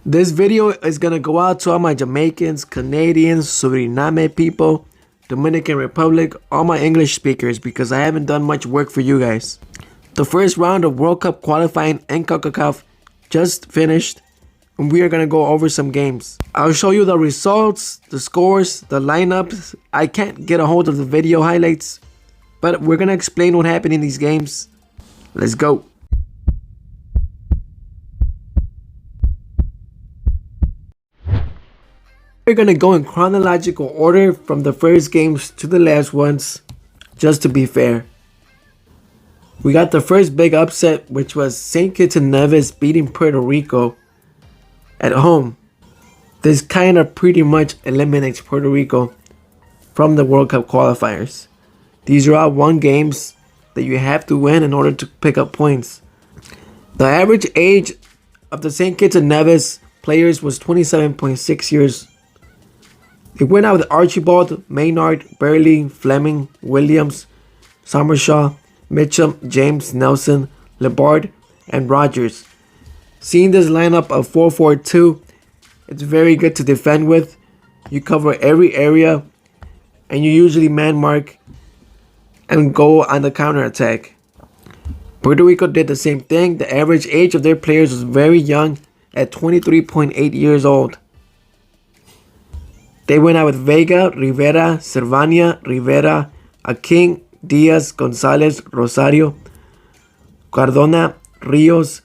This video is gonna go out to all my Jamaicans, Canadians, Suriname people, Dominican Republic, all my English speakers, because I haven't done much work for you guys. The first round of World Cup qualifying in Concacaf just finished, and we are gonna go over some games. I'll show you the results, the scores, the lineups. I can't get a hold of the video highlights, but we're gonna explain what happened in these games. Let's go. We're gonna go in chronological order from the first games to the last ones, just to be fair. We got the first big upset, which was St. Kitts and Nevis beating Puerto Rico at home. This kind of pretty much eliminates Puerto Rico from the World Cup qualifiers. These are all one games that you have to win in order to pick up points. The average age of the St. Kitts and Nevis players was 27.6 years. They went out with Archibald, Maynard, Burley, Fleming, Williams, Summershaw, Mitchum, James, Nelson, Labard, and Rogers. Seeing this lineup of 4-4-2, it's very good to defend with. You cover every area, and you usually man mark and go on the counter attack. Puerto Rico did the same thing. The average age of their players was very young at 23.8 years old. They went out with Vega, Rivera, Cervania, Rivera, Aking, Diaz, Gonzalez, Rosario, Cardona, Rios,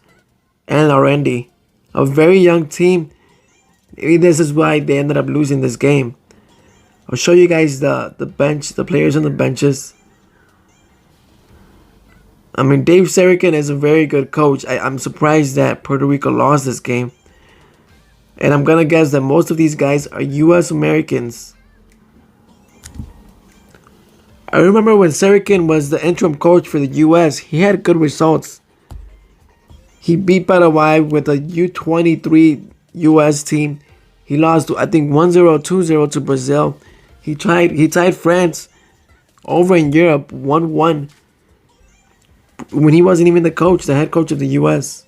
and Larendi. A very young team. Maybe this is why they ended up losing this game. I'll show you guys the bench, the players on the benches. I mean, Dave Serican is a very good coach. I'm surprised that Puerto Rico lost this game. And I'm gonna guess that most of these guys are US Americans. I remember when Serican was the interim coach for the US, he had good results. He beat Paraguay with a U23 US team. He lost, I think, 1-0, 2-0 to Brazil. He tied France over in Europe 1-1 when he wasn't even the coach, the head coach of the US.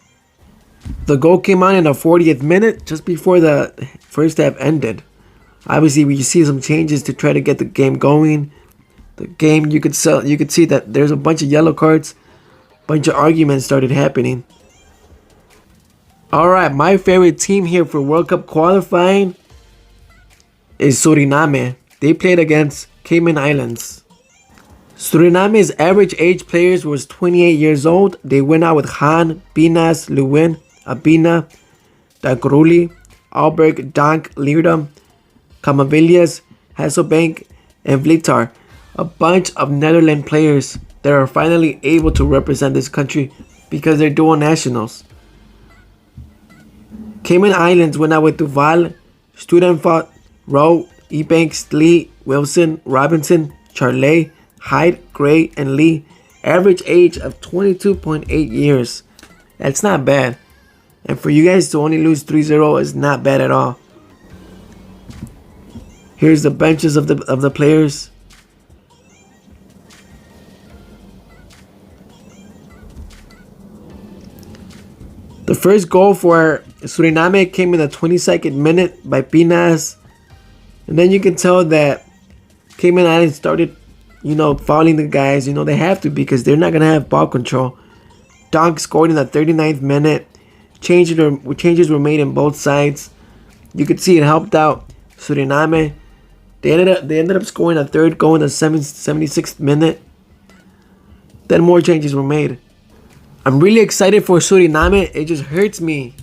The goal came on in the 40th minute, just before the first half ended. Obviously, we see some changes to try to get the game going. The game, you could see that there's a bunch of yellow cards, bunch of arguments started happening. All right, my favorite team here for World Cup qualifying is Suriname. They played against Cayman Islands. Suriname's average age players was 28 years old. They went out with Han, Pinas, Lewin, Abina, Dagruli, Alberg, Dank, Leerdam, Camavillas, Hasselbank, and Vlitar. A bunch of Netherlands players that are finally able to represent this country because they're dual nationals. Cayman Islands went out with Duval, Studenfot, Rowe, Ebanks, Lee, Wilson, Robinson, Charlet, Hyde, Gray, and Lee. Average age of 22.8 years. That's not bad. And for you guys to only lose 3-0 is not bad at all. Here's the benches of the players. The first goal for Suriname came in the 22nd minute by Pinas. And then you can tell that Cayman Islands started, fouling the guys. They have to because they're not going to have ball control. Donk scored in the 39th minute. Changes were made in both sides. You could see it helped out Suriname. They ended up scoring a third goal in the 76th minute. Then more changes were made. I'm really excited for Suriname. It just hurts me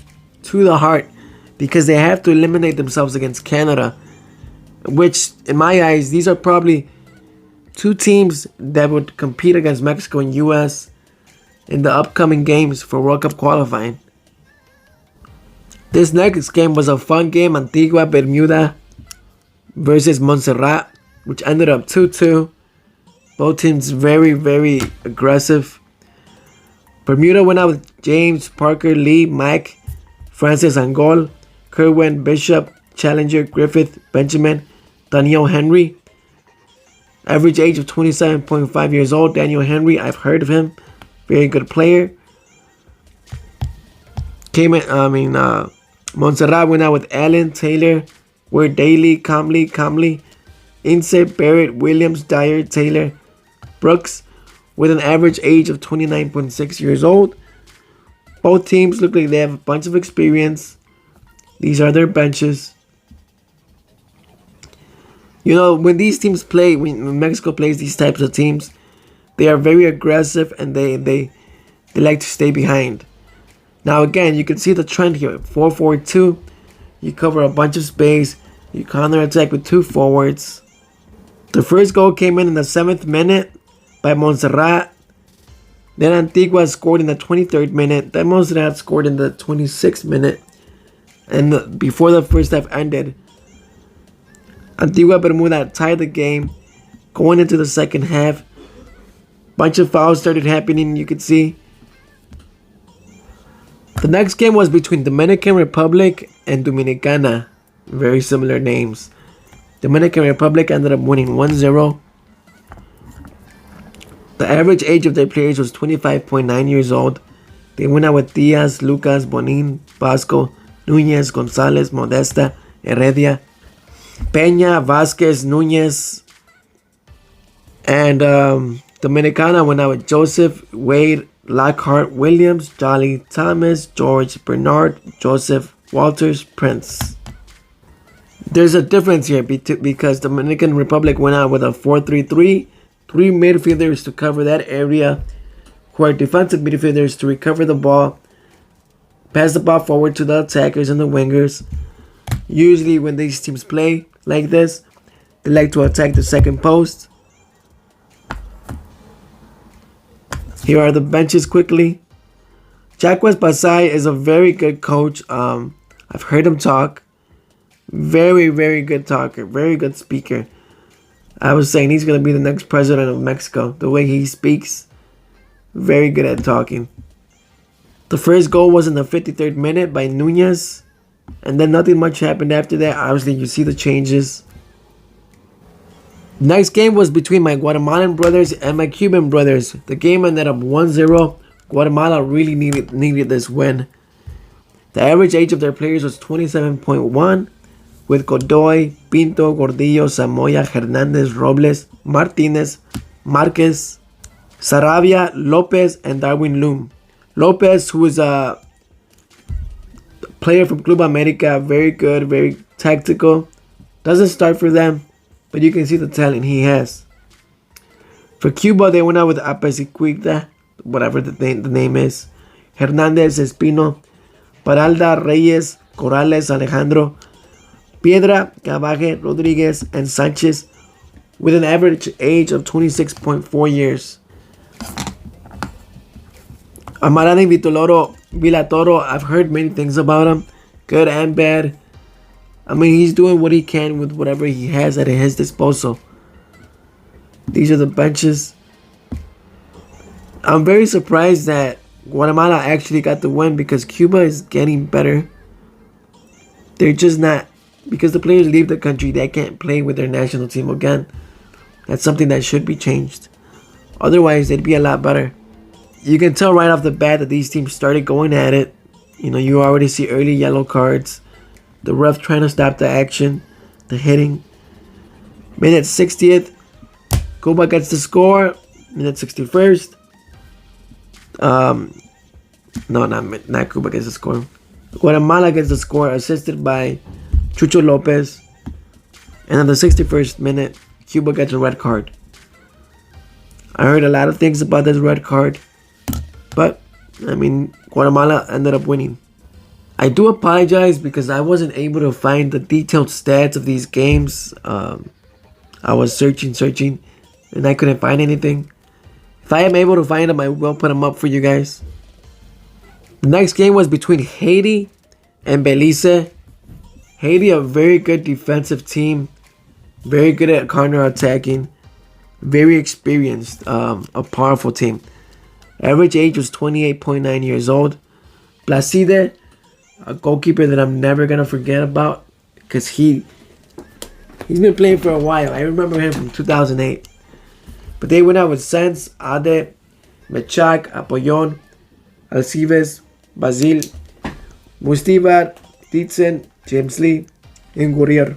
to the heart because they have to eliminate themselves against Canada, which in my eyes, these are probably two teams that would compete against Mexico and US in the upcoming games for World Cup qualifying. This next game was a fun game. Antigua, Bermuda versus Montserrat, which ended up 2-2. Both teams very, very aggressive. Bermuda went out with James, Parker, Lee, Mike, Francis Angol, Kerwin, Bishop, Challenger, Griffith, Benjamin, Daniel Henry. Average age of 27.5 years old. Daniel Henry, I've heard of him. Very good player. Montserrat went out with Allen, Taylor, Ward Daly, Comley, Ince, Barrett, Williams, Dyer, Taylor, Brooks, with an average age of 29.6 years old. Both teams look like they have a bunch of experience. These are their benches. You know, when these teams play, when Mexico plays these types of teams, they are very aggressive and they like to stay behind. Now again, you can see the trend here. 4-4-2. You cover a bunch of space. You counter-attack with two forwards. The first goal came in the 7th minute by Montserrat. Then Antigua scored in the 23rd minute. Then Montserrat scored in the 26th minute. And before the first half ended, Antigua Bermuda tied the game. Going into the second half, bunch of fouls started happening, you could see. The next game was between Dominican Republic and Dominicana. Very similar names. Dominican Republic ended up winning 1-0. The average age of their players was 25.9 years old. They went out with Diaz, Lucas, Bonin, Vasco, Nunez, Gonzalez, Modesta, Heredia, Peña, Vasquez, Nunez. And Dominicana went out with Joseph, Wade, Lockhart, Williams, Jolly, Thomas, George, Bernard, Joseph, Walters, Prince. There's a difference here because Dominican Republic went out with a 4-3-3. 3 midfielders to cover that area, who are defensive midfielders to recover the ball, pass the ball forward to the attackers and the wingers. Usually when these teams play like this, they like to attack the second post. Here are the benches quickly. Jacques Pasay is a very good coach. I've heard him talk. Very, very good talker. Very good speaker. I was saying he's going to be the next president of Mexico. The way he speaks, very good at talking. The first goal was in the 53rd minute by Nunez. And then nothing much happened after that. Obviously, you see the changes. Next game was between my Guatemalan brothers and my Cuban brothers. The game ended up 1-0. Guatemala really needed this win. The average age of their players was 27.1, with Godoy, Pinto, Gordillo, Samoya, Hernandez, Robles, Martinez, Marquez, Sarabia, Lopez, and Darwin Loom. Lopez, who is a player from Club America, very good, very tactical. Doesn't start for them, but you can see the talent he has. For Cuba, they went out with Apesiquita, whatever the name is, Hernandez, Espino, Paralda, Reyes, Corrales, Alejandro, Piedra, Cavaje, Rodriguez, and Sanchez, with an average age of 26.4 years. Amarani Villatoro, I've heard many things about him, good and bad. I mean, he's doing what he can with whatever he has at his disposal. These are the benches. I'm very surprised that Guatemala actually got the win because Cuba is getting better. They're just not, because the players leave the country, they can't play with their national team again. That's something that should be changed. Otherwise, they'd be a lot better. You can tell right off the bat that these teams started going at it. You know, you already see early yellow cards. The ref trying to stop the action, the hitting. Minute 60th, Cuba gets the score. Minute 61st. No, not Cuba gets the score. Guatemala gets the score, assisted by Chucho Lopez. And in the 61st minute, Cuba gets a red card. I heard a lot of things about this red card, but I mean, Guatemala ended up winning. I do apologize because I wasn't able to find the detailed stats of these games. I was searching, and I couldn't find anything. If I am able to find them, I will put them up for you guys. The next game was between Haiti and Belize. Haiti, a very good defensive team. Very good at counter-attacking. Very experienced. A powerful team. Average age was 28.9 years old. Placide, a goalkeeper that I'm never going to forget about. Because he's been playing for a while. I remember him from 2008. But they went out with Sanz, Ade, Mechak, Apollon, Alcives, Basil, Mustivar, Dietzen, James Lee, and Gurrier.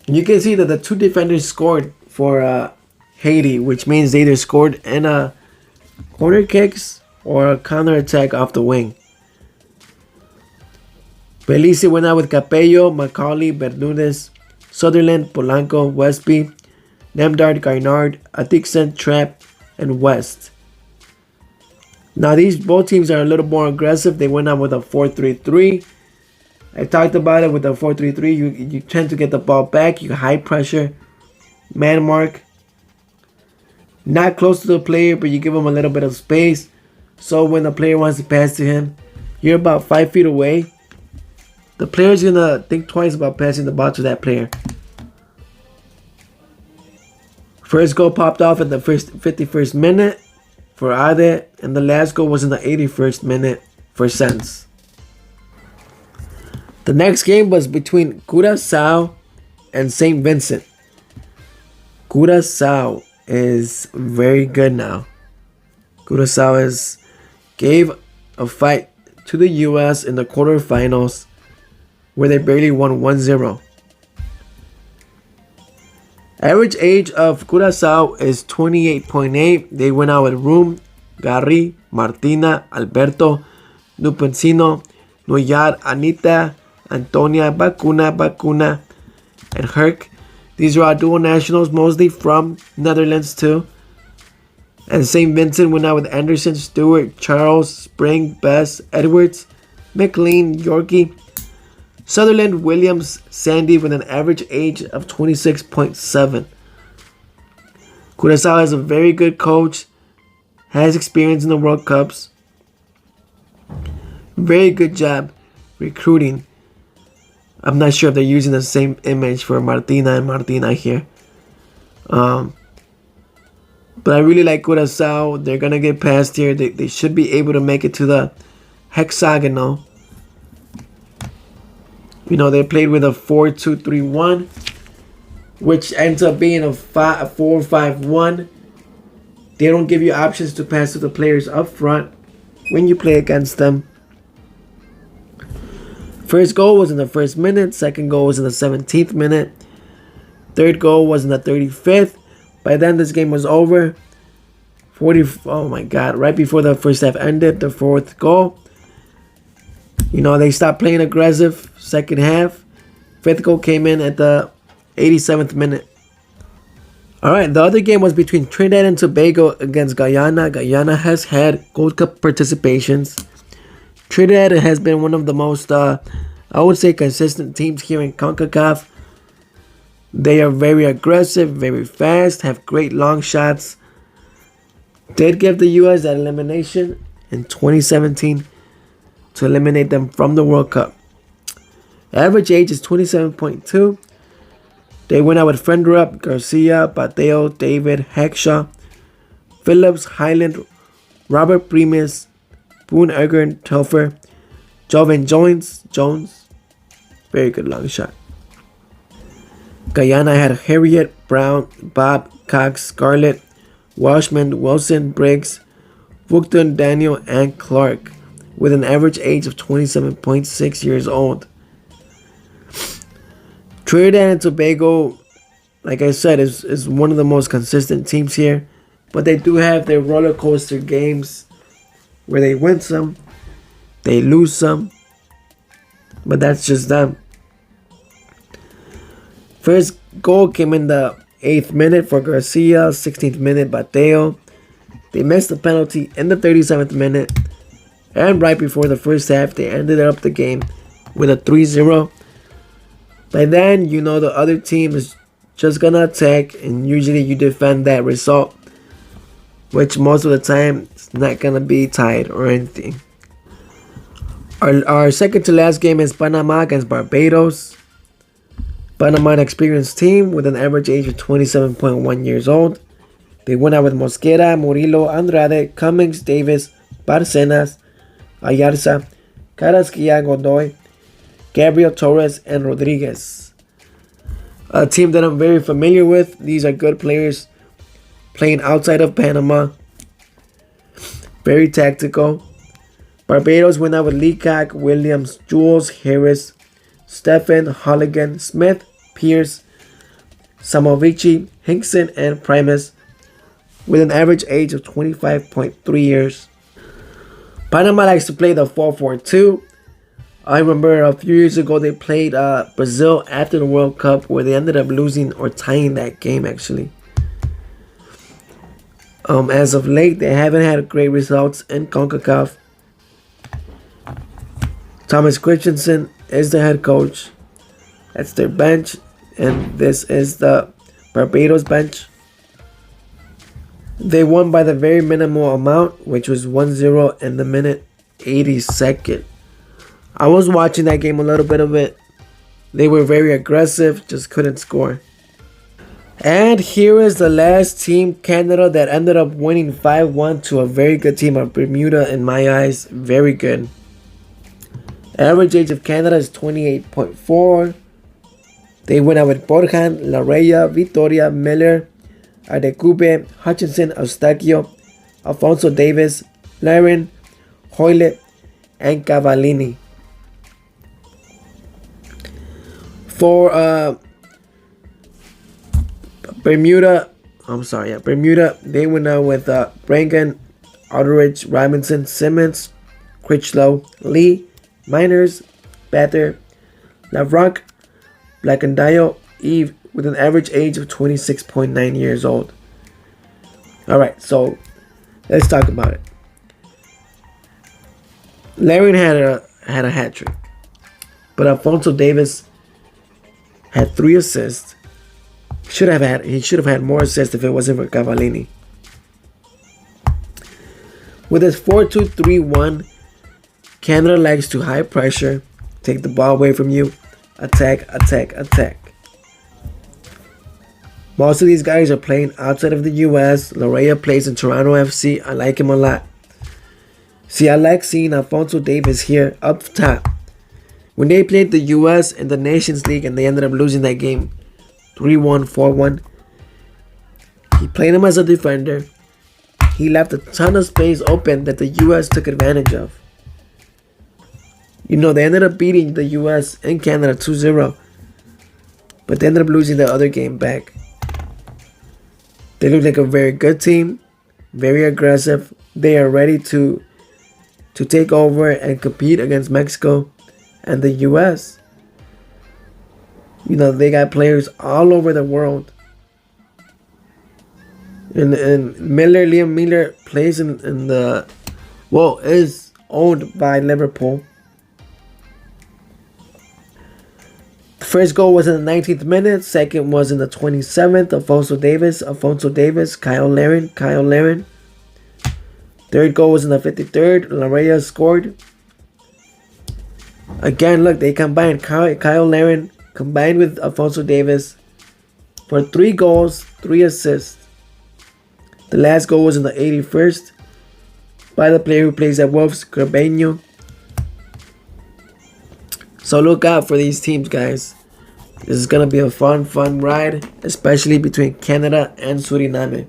You can see that the two defenders scored for Haiti, which means they either scored in a corner kicks or a counter attack off the wing. Belize went out with Capello, Macaulay, Bermudez, Sutherland, Polanco, Westby, Nemdard, Garnard, Atixon, Trapp, and West. Now these both teams are a little more aggressive. They went out with a 4-3-3. I talked about it with the 4-3-3. You tend to get the ball back. You high pressure, man mark. Not close to the player, but you give him a little bit of space. So when the player wants to pass to him, you're about 5 feet away. The player's gonna think twice about passing the ball to that player. First goal popped off at the 51st minute for Ade, and the last goal was in the 81st minute for Sens. The next game was between Curacao and St. Vincent. Curacao is very good now. Curacao gave a fight to the U.S. in the quarterfinals where they barely won 1-0. Average age of Curacao is 28.8. They went out with Room, Garry, Martina, Alberto, Nupencino, Noyar, Anita, Antonia, Bacuna, and Herc. These are our dual nationals, mostly from Netherlands too. And St. Vincent went out with Anderson, Stewart, Charles, Spring, Bess, Edwards, McLean, Yorkie, Sutherland, Williams, Sandy with an average age of 26.7. Curacao is a very good coach, has experience in the World Cups. Very good job recruiting. I'm not sure if they're using the same image for Martina and Martina here. But I really like Curacao. They're going to get past here. They should be able to make it to the hexagonal. You know, they played with a 4-2-3-1, which ends up being a 4-5-1. They don't give you options to pass to the players up front when you play against them. First goal was in the first minute. Second goal was in the 17th minute. Third goal was in the 35th. By then, this game was over. Oh my God. Right before the first half ended, the fourth goal. You know, they stopped playing aggressive second half. Fifth goal came in at the 87th minute. Alright, the other game was between Trinidad and Tobago against Guyana. Guyana has had Gold Cup participations. Trinidad has been one of the most, I would say, consistent teams here in Concacaf. They are very aggressive, very fast, have great long shots. Did give the U.S. that elimination in 2017 to eliminate them from the World Cup. Average age is 27.2. They went out with Friendrup, Garcia, Pateo, David, Hackshaw, Phillips, Highland, Robert Primus, Boone Egern, Telfer, Joven Jones. Very good long shot. Guyana had Harriet, Brown, Bob, Cox, Scarlett, Welshman, Wilson, Briggs, Vugton, Daniel, and Clark, with an average age of 27.6 years old. Trinidad and Tobago, like I said, is one of the most consistent teams here. But they do have their roller coaster games where they win some, they lose some. But that's just them. First goal came in the 8th minute for Garcia, 16th minute Bateo. They missed the penalty in the 37th minute. And right before the first half, they ended up the game with a 3-0. By then, you know the other team is just going to attack, and usually you defend that result, which most of the time it's not going to be tied or anything. Our second to last game is Panama against Barbados. Panama, an experienced team with an average age of 27.1 years old. They went out with Mosquera, Murillo, Andrade, Cummings, Davis, Barcenas, Ayarza, Carrasquilla, Godoy, Gabriel Torres, and Rodriguez. A team that I'm very familiar with. These are good players playing outside of Panama. Very tactical. Barbados went out with Leacock, Williams, Jules, Harris, Stephen, Holligan, Smith, Pierce, Samovici, Hinkson, and Primus with an average age of 25.3 years. Panama likes to play the 4-4-2. I remember a few years ago they played Brazil after the World Cup where they ended up losing or tying that game actually. As of late, they haven't had great results in Concacaf. Thomas Christensen is the head coach. That's their bench. And this is the Barbados bench. They won by the very minimal amount, which was 1-0 in the minute 82nd. I was watching that game a little bit of it. They were very aggressive, just couldn't score. And here is the last team, Canada, that ended up winning 5-1 to a very good team of Bermuda in my eyes. Very good. Average age of Canada is 28.4. They went out with Borjan, Larrea, Vitoria, Miller, Adekube, Hutchinson, Eustaquio, Alfonso Davis, Laren, Hoyle, and Cavallini. For Bermuda, they went out with Brangan, Aldridge, Robinson, Simmons, Critchlow, Lee, Miners, Batter, Lavrock, Blackendayo, Eve, with an average age of 26.9 years old. Alright, so let's talk about it. Laren had a hat trick, but Alfonso Davis had 3 assists. He should have had more assists if it wasn't for Cavallini. With his 4-2-3-1, Canada likes to high pressure, take the ball away from you, attack, attack, attack. Most of these guys are playing outside of the US. Larrea plays in Toronto FC. I like him a lot. See, I like seeing Alfonso Davis here up top. When they played the US in the Nations League and they ended up losing that game 3-1, 4-1, he played him as a defender. He left a ton of space open that the US took advantage of. You know, they ended up beating the US and Canada 2-0. But they ended up losing the other game back. They look like a very good team. Very aggressive. They are ready to take over and compete against Mexico and the US. You know, they got players all over the world. And Liam Miller plays in the... Well, is owned by Liverpool. The first goal was in the 19th minute. Second was in the 27th. Alfonso Davis, Kyle Laren. Third goal was in the 53rd. Larrea scored. Again, look, they combined. Kyle Laren combined with Alfonso Davis for 3 goals, 3 assists. The last goal was in the 81st by the player who plays at Wolves, Carbeño. So look out for these teams, guys. This is going to be a fun ride, especially between Canada and Suriname.